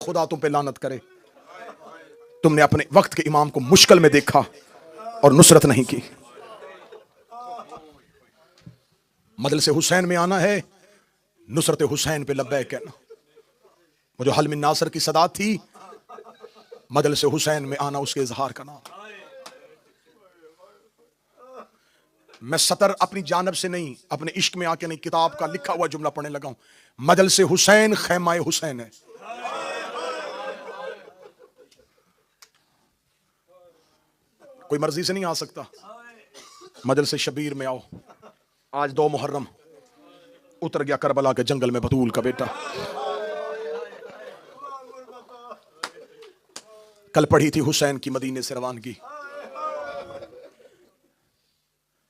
खुदा तुम पे लानत करे, तुमने अपने वक्त के इमाम को मुश्किल में देखा और नुसरत नहीं की। मजलिस हुसैन में आना है, नुसरत हुसैन पे लब्बैक कहना। वो जो हल मिन नासर की सदा थी, मजलिस हुसैन में आना उसके इजहार का नाम। मैं सतर अपनी जानब से नहीं, अपने इश्क में आके नहीं, किताब का लिखा हुआ जुमला पढ़ने लगा हूं। मजलिस हुसैन खैमाए हुसैन है। कोई मर्जी से नहीं आ सकता। मजलिस शबीर में आओ। आज 2 मुहर्रम उतर गया करबला के जंगल में बतूल का बेटा। कल पढ़ी थी हुसैन की मदीने से रवानगी।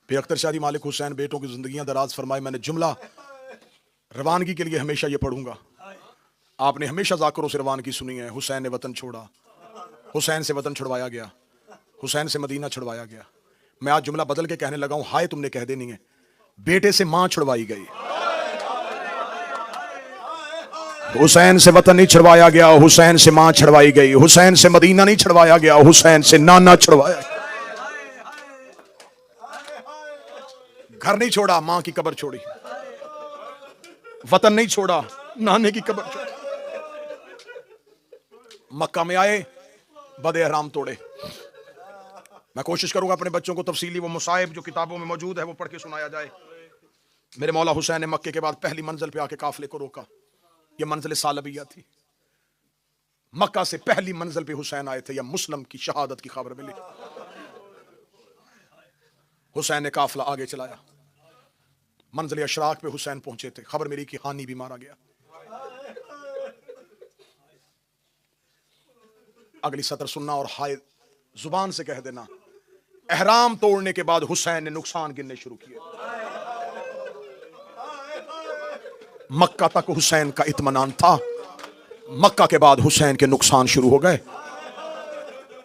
फिर अख्तर शादी मालिक हुसैन बेटों की जिंदगियां दराज फरमाए। मैंने जुमला रवानगी के लिए हमेशा ये पढ़ूंगा। आपने हमेशा जाकरों से रवानगी सुनी है। हुसैन ने वतन छोड़ा, हुसैन से वतन छुड़वाया गया, हुसैन से मदीना छुड़वाया गया। मैं आज जुमला बदल के कहने लगा हूं, हाय तुमने कह देनी है। बेटे से मां छुड़वाई गई, हुसैन से वतन नहीं छुड़वाया गया, हुसैन से मां छुड़वाई गई। हुसैन से मदीना नहीं छुड़वाया गया, हुसैन से नाना छुड़वाया। घर नहीं छोड़ा, मां की कब्र छोड़ी। वतन नहीं छोड़ा, नाने की कब्र छोड़ी। मक्का में आए, बदे हराम तोड़े। मैं कोशिश करूंगा अपने बच्चों को तफसीली वो मुसाइब जो किताबों में मौजूद है वो पढ़ के सुनाया जाए। मेरे मौला हुसैन ने मक्के के बाद पहली मंजिल पे आके काफिले को रोका। यह मंजिल सालबिया थी। मक्का से पहली मंजिल पे हुसैन आए थे, या मुस्लिम की शहादत की खबर मिली। हुसैन ने काफिला आगे चलाया। मंजिल अशराक पे हुसैन पहुंचे थे। खबर मिली कि हानी भी मारा गया। अगली सतर सुनना और हाय जुबान से कह देना, एहराम तोड़ने के बाद हुसैन ने नुकसान गिनने शुरू किए। मक्का तक हुसैन का इत्मीनान था, मक्का के बाद हुसैन के नुकसान शुरू हो गए।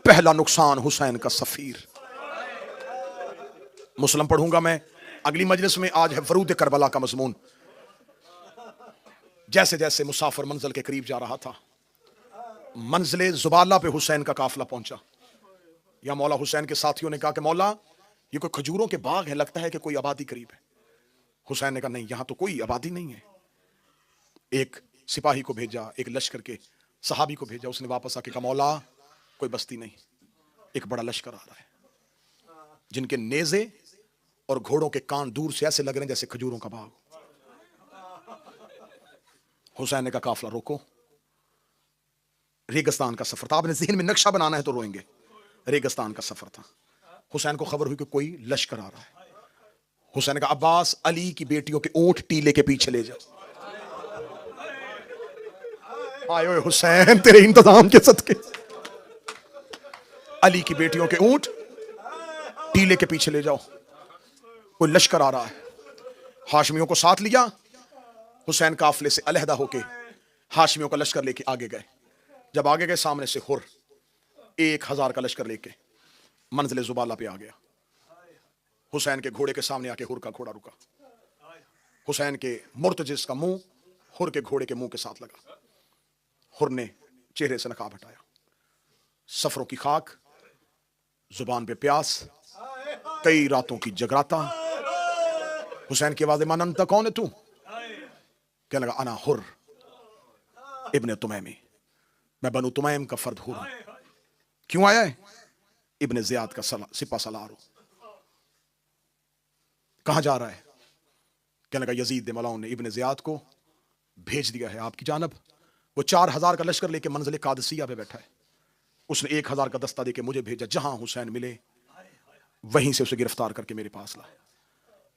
पहला नुकसान हुसैन का सफीर। मुस्लिम पढ़ूंगा मैं अगली मजलिस में। आज है वरूद करबला का मजमून। जैसे जैसे मुसाफिर मंजिल के करीब जा रहा था, मंजिल जुबाला पे हुसैन का काफिला पहुंचा। या मौला हुसैन के साथियों ने कहा कि मौला ये कोई खजूरों के बाग है, लगता है कि कोई आबादी करीब है। हुसैन ने कहा नहीं, यहां तो कोई आबादी नहीं है। एक सिपाही को भेजा, एक लश्कर के सहाबी को भेजा। उसने वापस आके कहा मौला कोई बस्ती नहीं, एक बड़ा लश्कर आ रहा है, जिनके नेजे और घोड़ों के कान दूर से ऐसे लग रहे हैं जैसे खजूरों का बाग। हुसैन ने कहा काफिला रोको। रेगिस्तान का सफर था। आपने ज़हन में नक्शा बनाना है तो रोएंगे। रेगिस्तान का सफर था। हुसैन को खबर हुई कि कोई लश्कर आ रहा है। हुसैन ने कहा अब्बास अली की बेटियों के ऊंट टीले के पीछे ले जाओ। आए ओए हुसैन तेरे इंतजाम के सदके, अली की बेटियों के ऊंट टीले के पीछे ले जाओ, कोई लश्कर आ रहा है। हाशमियों को साथ लिया। हुसैन काफिले से अलहदा होके हाशमियों का लश्कर लेके आगे गए। जब आगे गए, सामने से हुर 1000 का लश्कर लेके मंजिल जुबाला पे आ गया। हुसैन के घोड़े के सामने आके हुर का घोड़ा रुका। हुसैन के मुर्तजिस का मुंह हुर के घोड़े के मुंह के साथ लगा। हुर ने चेहरे से नकाब हटाया। सफरों की खाक, जुबान पे प्यास, कई रातों की जगराता। हुसैन की आवाज़ मन अंत कौन है तू? कहने लगा अना हुर इब्ने तुमैमी, मैं बनु तुमैम का फर्द हुर हूं। क्यों आया है? इब्ने ज़ियाद का सिपा सलार हूं। कहां जा रहा है? कहने लगा यजीद मलाउन ने इब्ने ज़ियाद को भेज दिया है आपकी जानब। वो 4000 का लश्कर लेके मंजिल कादसिया पे बैठा है। उसने 1000 का दस्ता देके मुझे भेजा। जहां हुसैन मिले वहीं से उसे गिरफ्तार करके मेरे पास लाए।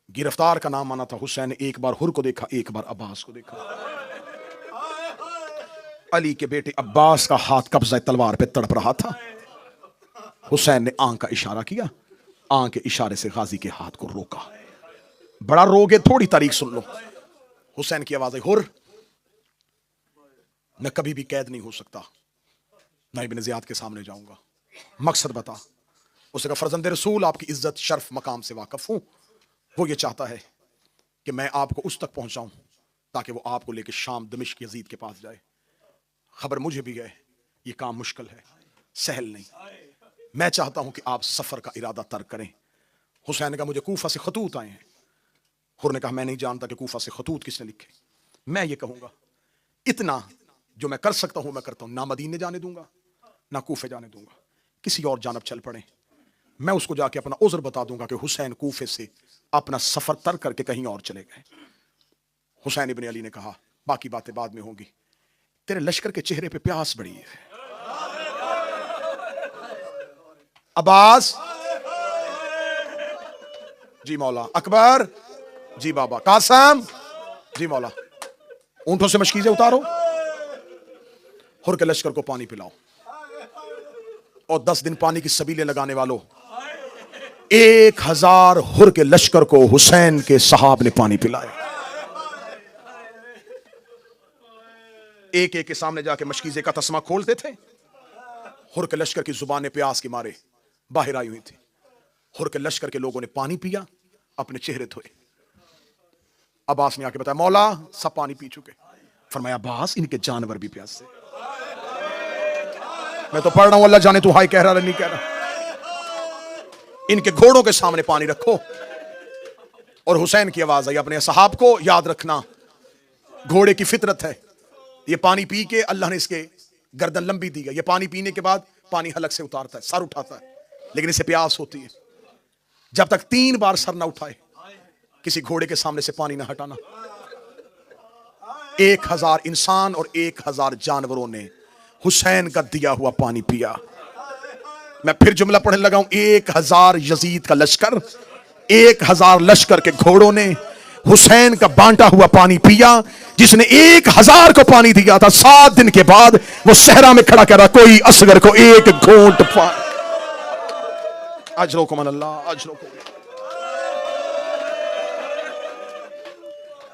गिरफ्तार का नाम आना था। हुसैन ने एक बार हुर को देखा, एक बार अब्बास को देखा। अली के बेटे अब्बास का हाथ कब्जा तलवार पे तड़प रहा था। हुसैन ने आंख का इशारा किया, आंख के इशारे से गाजी के हाथ को रोका। बड़ा रोगे, थोड़ी तारीख सुन लो। हुसैन की आवाज है हुर, मैं कभी भी कैद नहीं हो सकता, ना इब्ने ज़ियाद के सामने जाऊंगा। मकसद बता। उसने कहा फर्जंद रसूल आपकी इज्जत शर्फ मकाम से वाकफ हूं। वो ये चाहता है कि मैं आपको उस तक पहुंचाऊं ताकि वो आपको लेके शाम दमिश्क यजीद के पास जाए। खबर मुझे भी है ये काम मुश्किल है, सहल नहीं। मैं चाहता हूं कि आप सफर का इरादा तर्क करें। हुसैन ने कहा मुझे कूफा से खतूत आए हैं। हुर ने कहा मैं नहीं जानता कि कूफा से खतूत किसने लिखे। मैं ये कहूंगा इतना जो मैं कर सकता हूं मैं करता हूं, ना मदीने जाने दूंगा ना कूफे जाने दूंगा, किसी और जानब चल पड़े। मैं उसको जाके अपना उज़्र बता दूंगा कि हुसैन कूफे से अपना सफर तर्क करके कहीं और चले गए। हुसैन इब्ने अली ने कहा बाकी बातें बाद में होंगी, तेरे लश्कर के चेहरे पे प्यास बड़ी है। अब्बास जी मौला, अकबर जी बाबा, कासम जी मौला, ऊंटों से मशकीज़ें उतारो, हुर के लश्कर को पानी पिलाओ, और 10 दिन पानी की सबीलें लगाने वालों 1000 हुर के लश्कर को हुसैन के साहब ने पानी पिलाया। एक एक के सामने जाके मशकीज़े का तस्मा खोलते थे। हुर के लश्कर की जुबानें प्यास के मारे बाहर आई हुई थी। हुर के लश्कर के लोगों ने पानी पिया, अपने चेहरे धोए। अब्बास ने आके बताया मौला सब पानी पी चुके। फरमाया अब्बास इनके जानवर भी प्यासे। मैं तो पढ़ रहा हूं, अल्लाह जाने तू हाय कह रहा नहीं कह रहा। इनके घोड़ों के सामने पानी रखो। और हुसैन की आवाज आई, अपने साहब को याद रखना घोड़े की फितरत है, ये पानी पी के अल्लाह ने इसके गर्दन लंबी दी है, ये पानी पीने के बाद पानी हलक से उतारता है, सर उठाता है, लेकिन इसे प्यास होती है। जब तक 3 बार सर ना उठाए किसी घोड़े के सामने से पानी ना हटाना। 1000 इंसान और 1000 जानवरों ने हुसैन का दिया हुआ पानी पिया। मैं फिर जुमला पढ़ने लगा हूं, 1000 यजीद का लश्कर, 1000 लश्कर के घोड़ों ने हुसैन का बांटा हुआ पानी पिया। जिसने 1000 को पानी दिया था, 7 दिन के बाद वो सहरा में खड़ा कर रहा, कोई असगर को एक घूंट पानी। अजरोकुम अल्लाह अजरोकुम।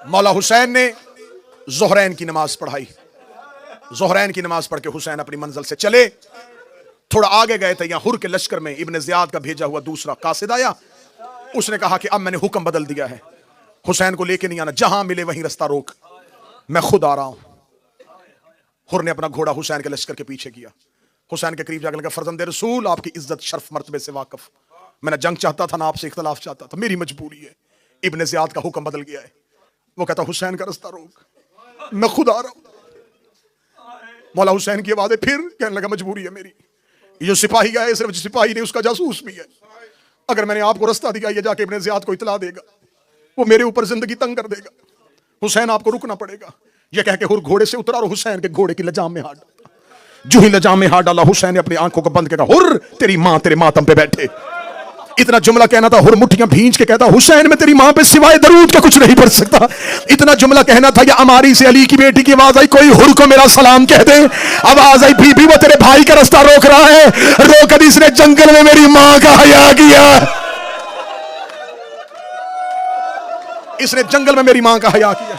मौला हुसैन ने ज़ोहरैन की नमाज पढ़ाई। ज़ोहरैन की नमाज पढ़ के हुसैन अपनी मंजिल से चले। थोड़ा आगे गए थे, यहां हुर के लश्कर में इब्ने ज़ियाद का भेजा हुआ दूसरा कासिद आया। उसने कहा कि अब मैंने हुक्म बदल दिया है, हुसैन को लेके नहीं आना, जहां मिले वहीं रास्ता रोक, मैं खुद आ रहा हूं। हुर ने अपना घोड़ा हुसैन के लश्कर के पीछे किया। हुसैन के करीब जाकर लगा, फर्जंद रसूल आपकी इज्जत शर्फ मर्तबे से वाकिफ, मैं ना जंग चाहता था ना आपसे इख्तलाफ चाहता था, मेरी मजबूरी है। इब्ने ज़ियाद का हुक्म बदल गया है। वो कहता हुसैन का रास्ता रोक, मैं खुद आ रहा हूं। मौला हुसैन की आवाज़ फिर कहने लगा मजबूरी है मेरी, ये सिपाही गया है, सिर्फ सिपाही नहीं उसका जासूस भी है। अगर मैंने आपको रास्ता दिया, ये जाके इब्ने ज़ियाद को इतला देगा, वो मेरे ऊपर जिंदगी तंग कर देगा। हुसैन आपको रुकना पड़ेगा। ये कह के हुर घोड़े से उतरा और हुसैन के घोड़े की लजाम में हाथ डाला। जो ही लजाम में हाथ डाला, हुसैन ने अपनी आंखों को बंद किया, हुर तेरी मां तेरे मातम पे बैठे। इतना जुमला कहना था, हुर मुट्ठियां भींच के कहता हुसैन मैं तेरी मां पे सिवाय दरूद का कुछ नहीं पढ़ सकता। इतना जुमला कहना था, या अमारी से अली की बेटी की आवाज आई, कोई हुर को मेरा सलाम कह दे। आवाज आई, बीबी वो तेरे भाई का रास्ता रोक रहा है, रोक कर इसने जंगल में मेरी मां का हया किया, इसने जंगल में मेरी मां का हया किया।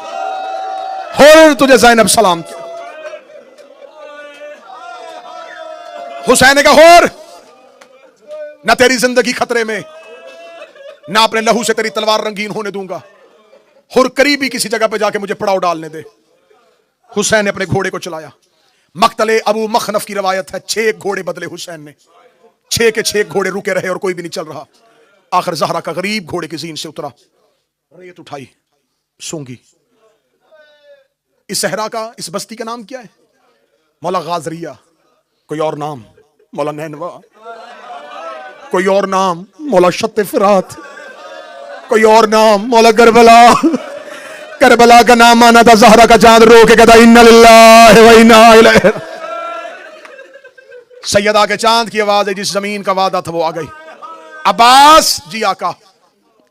हुर तुझे ज़ैनब सलाम किया। हुसैन ने कहा हुर ना तेरी जिंदगी खतरे में, ना अपने लहू से तेरी तलवार रंगीन होने दूंगा। हुर करीबी किसी जगह पे जाके मुझे पड़ाव डालने दे। हुसैन ने अपने घोड़े को चलाया। मक्तले अबू मखनफ की रवायत है, 6 घोड़े बदले हुसैन ने, 6 के 6 घोड़े रुके रहे और कोई भी नहीं चल रहा। आखिर ज़हरा का गरीब घोड़े की जीन से उतरा, रेत उठाई, सूंघी। इस सहरा का, इस बस्ती का नाम क्या है? मौला गाजरिया। कोई और नाम? मौला नैनवा। कोई और नाम? मौला शत्ते फिरात। कोई और नाम? मौला करबला। करबला का नाम आना था, ज़हरा का चांद रो के कहता इन्ना लिल्लाहि व इन्ना इलैहि। सैयदा के चांद की आवाज है, जिस जमीन का वादा था वो आ गई। अब्बास जी आका,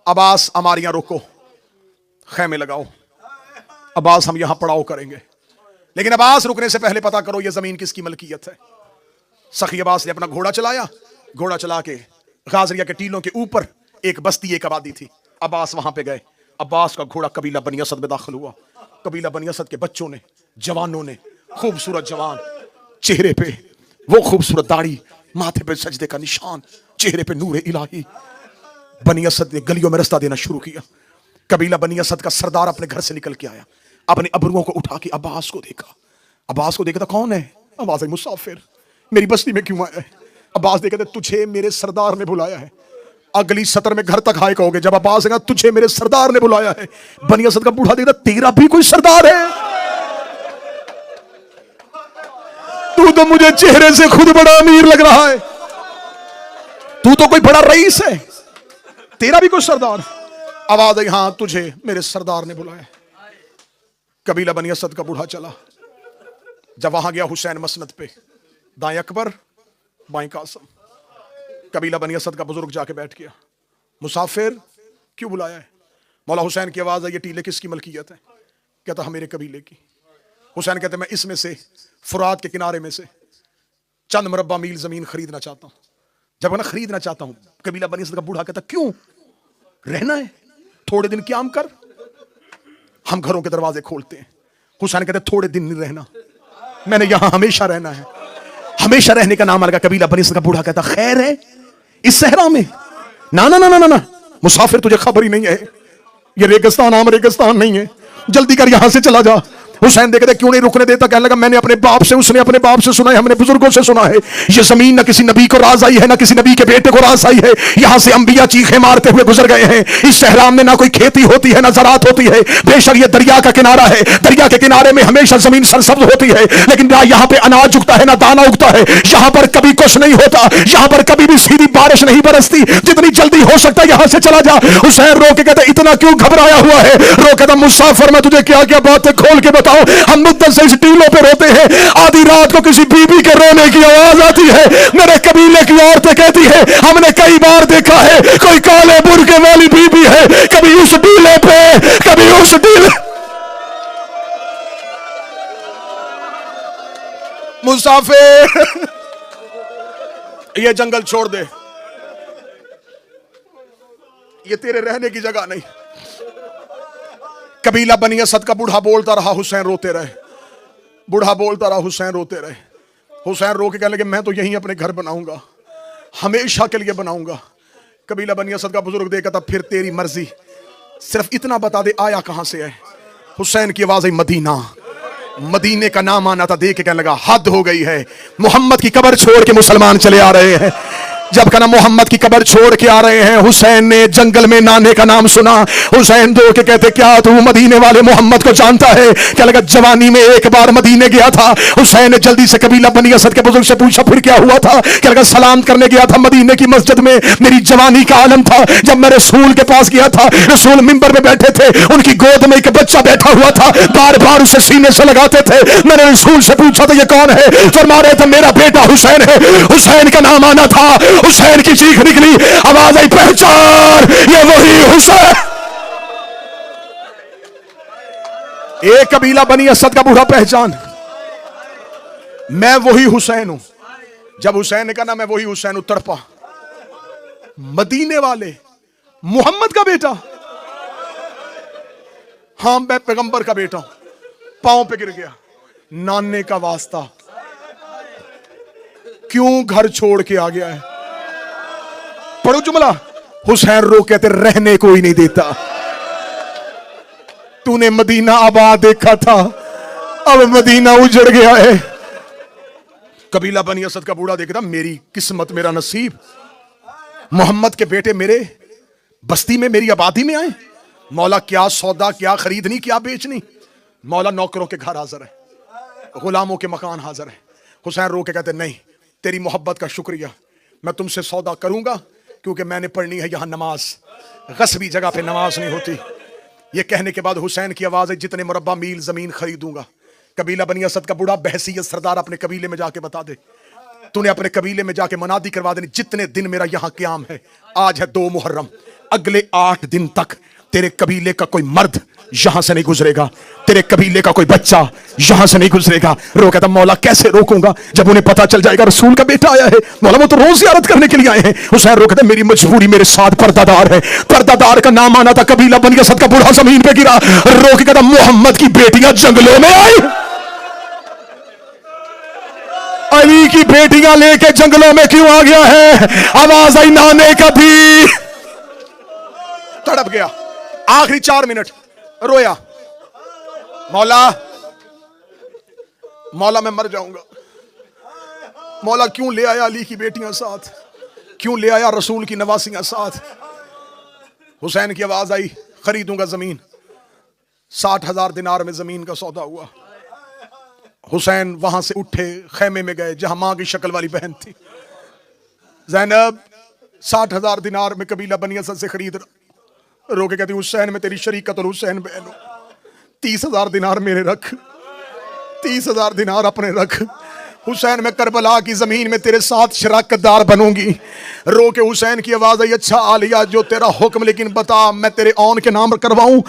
अब्बास अमारियां रोको, खैमे लगाओ, अब्बास हम यहां पड़ाव करेंगे। लेकिन अब्बास रुकने से पहले पता करो ये जमीन किसकी मलकियत है। सखी अब्बास ने अपना घोड़ा चलाया। घोड़ा चला के गाजरिया के टीलों के ऊपर एक बस्ती, एक आबादी थी। अब्बास वहां पे गए। अब्बास का घोड़ा कबीला बनी असद में दाखिल हुआ। कबीला बनी असद के बच्चों ने, जवानों ने, खूबसूरत जवान, चेहरे पे वो खूबसूरत दाढ़ी, माथे पे सजदे का निशान, चेहरे पे नूर इलाही। बनी असद ने गलियों में रास्ता देना शुरू किया। कबीला बनी असद का सरदार अपने घर से निकल के आया, अपने अबरुओं को उठा के अब्बास को देखा। अब्बास को देखा था, कौन है? अब्बास है मुसाफिर, मेरी बस्ती में क्यों आया है? अब्बास देखा था, तुझे मेरे सरदार ने बुलाया है। अगली सतर में घर तक हाय कहोगे जब अब्बास है, तुझे मेरे सरदार ने बुलाया है। बनी असद का बूढ़ा देखा, तेरा भी कोई सरदार है? तू तो मुझे चेहरे से खुद बड़ा अमीर लग रहा है, तू तो कोई बड़ा रईस है, तेरा भी कोई सरदार? आवाज आई, हां तुझे मेरे सरदार ने बुलाया। कबीला बनी असद का बूढ़ा चला। जब वहां गया हुसैन मसनद पे, दाएं अकबर बाएं कासम। कबीला बनी असद का बुजुर्ग जाके बैठ गया। मुसाफिर क्यों बुलाया है? मौला हुसैन की आवाज आई, ये टीले किसकी मलकियत है? कहता हम मेरे कबीले की। हुसैन कहते मैं इसमें से फुरात के किनारे में से चंद मुरब्बा मील जमीन खरीदना चाहता हूं। जब मैं खरीदना चाहता हूं, कबीला बनी असद का बूढ़ा कहता क्यों? रहना है थोड़े दिन, क्याम कर, हम घरों के दरवाजे खोलते हैं। हुसैन कहते थोड़े दिन नहीं रहना, मैंने यहां हमेशा रहना है। हमेशा रहने का नाम अलगा। कबीला बनी असद का बूढ़ा कहता खैर है इस सहरा में? ना ना ना ना ना ना, मुसाफिर तुझे खबर ही नहीं है, ये रेगिस्तान आम रेगिस्तान नहीं है, जल्दी कर यहां से चला जा। हुसैन देखते क्यों नहीं रुकने देता, कहने लगा मैंने अपने बाप से, उसने अपने बाप से सुना है, हमने बुजुर्गों से सुना है, ये जमीन ना किसी नबी को राज आई है, ना किसी नबी के बेटे को राज आई है। यहां से अंबिया चीखे मारते हुए गुजर गए हैं। इस सहरा में ना कोई खेती होती है, ना ज़राअत होती है। बेशक ये दरिया का किनारा है, दरिया के किनारे में हमेशा जमीन सरसब्ज होती है, लेकिन ना यहाँ पे अनाज उगता है, ना दाना उगता है। यहाँ पर कभी कुछ नहीं होता, यहाँ पर कभी भी सीधी बारिश नहीं बरसती। जितनी जल्दी हो सकता है यहां से चला जा। हुसैन रो के कहते इतना क्यों घबराया हुआ है? रो कहता मुसाफिर मैं तुझे क्या क्या बातें खोल के बताऊं, हम मुद्दत से इस टीलों पे रोते हैं। आधी रात को किसी बीबी के रोने की आवाज आती है, मेरे कबीले की औरतें कहती है हमने कई बार देखा है कोई काले बुर्के वाली बीबी है, कभी उस टीले पे कभी उस टीले। मुसाफिर ये जंगल छोड़ दे, ये तेरे रहने की जगह नहीं। कबीला बनी असद का बूढ़ा बोलता रहा, हुसैन रोते रहे। बूढ़ा बोलता रहा, हुसैन रोते रहे। हुसैन रो के कहने लगे मैं तो यहीं अपने घर बनाऊंगा, हमेशा के लिए बनाऊंगा। कबीला बनी असद का बुजुर्ग देखा था, फिर तेरी मर्जी, सिर्फ इतना बता दे आया कहां से है। हुसैन की आवाज आई मदीना। मदीने का नाम आना था, देख के कहने लगा हद हो गई है, मोहम्मद की कब्र छोड़ के मुसलमान चले आ रहे हैं। जब कहना मोहम्मद की कब्र छोड़ के आ रहे हैं, हुसैन ने जंगल में नाने का नाम सुना। हुसैन दो के कहते क्या तू मदीने वाले मोहम्मद को जानता है? क्या लगा जवानी में एक बार मदीने गया था। हुसैन ने जल्दी से कबीला बनी असद के बुजुर्ग से पूछा फिर क्या हुआ था? क्या लगा सलाम करने गया था मदीने की मस्जिद में, मेरी जवानी का आलम था। जब मैं रसूल के पास गया था, रसूल मिंबर में बैठे थे, उनकी गोद में एक बच्चा बैठा हुआ था, बार बार उसे सीने से लगाते थे। मैंने रसूल से पूछा था ये कौन है? फरमा रहे थे मेरा बेटा हुसैन है। हुसैन का नाम आना था। हुसैन की चीख निकली, आवाज आई पहचान ये वही हुसैन। एक कबीला बनी असद का बूढ़ा पहचान, मैं वही हुसैन हूं। जब हुसैन ने कहा ना मैं वही हुसैन हूं, तड़पा। मदीने वाले मोहम्मद का बेटा, हां मैं पैगंबर का बेटा हूं। पांव पे गिर गया, नाने का वास्ता क्यों घर छोड़ के आ गया है? पढ़ो जुमला, हुसैन रो कहते रहने को ही नहीं देता। तूने मदीना आबाद देखा था, अब मदीना उजड़ गया है। कबीला बनी असद का बूढ़ा देखता मेरी किस्मत, मेरा नसीब, मोहम्मद के बेटे मेरे बस्ती में, मेरी आबादी में आए। मौला क्या सौदा, क्या खरीदनी, क्या बेचनी। मौला नौकरों के घर हाजिर है, गुलामों के मकान हाजिर है। हुसैन रो के कहते नहीं, तेरी मोहब्बत का शुक्रिया, मैं तुमसे सौदा करूंगा क्योंकि मैंने पढ़नी है यहां नमाज, गस्बी जगह पे नमाज नहीं होती। ये कहने के बाद हुसैन की आवाज है जितने मुरब्बा मील जमीन खरीदूंगा। कबीला बनी असद का बूढ़ा बहसीयत सरदार अपने कबीले में जाके बता दे, तूने अपने कबीले में जाके मनादी करवा देनी, जितने दिन मेरा यहां क्याम है, आज है 2 मुहर्रम, अगले 8 दिन तक तेरे कबीले का कोई मर्द यहां से नहीं गुजरेगा, तेरे कबीले का कोई बच्चा यहां से नहीं गुजरेगा। रो कहता मौला कैसे रोकूंगा, जब उन्हें पता चल जाएगा रसूल का बेटा आया है। मौला वो तो रोज ज़ियारत करने के लिए आए हैं। हुसैन रो कहता मेरी मजबूरी, मेरे साथ पर्दादार है। पर्दादार का नाम आना था। कबीला बनी असद का बूढ़ा जमीन पे गिरा, रो के कहता मोहम्मद की बेटियां जंगलों में आई, अली की बेटियां लेके जंगलों में क्यों आ गया है? आवाज आई नाने का भी, तड़प गया। आखिरी 4 मिनट रोया, मौला मौला मैं मर जाऊंगा। मौला क्यों ले आया अली की बेटियां साथ, क्यों ले आया रसूल की नवासियां साथ। हुसैन की आवाज आई, खरीदूंगा जमीन। 60,000 दिनार में जमीन का सौदा हुआ। हुसैन वहां से उठे, खेमे में गए जहां मां की शक्ल वाली बहन थी ज़ैनब। 60,000 दिनार में कबीला बनी असद से खरीद रहा। रोके कहती हुसैन में तेरी शरीकत और हुसैन बहन हो। 30,000 दिनार मेरे रख, 30,000 दिनार अपने रख। हुसैन में करबला की जमीन में तेरे साथ शराकतदार बनूंगी। रो के हुसैन की आवाज आई, अच्छा आलिया जो तेरा हुक्म, लेकिन बता मैं तेरे औन के नाम करवाऊं।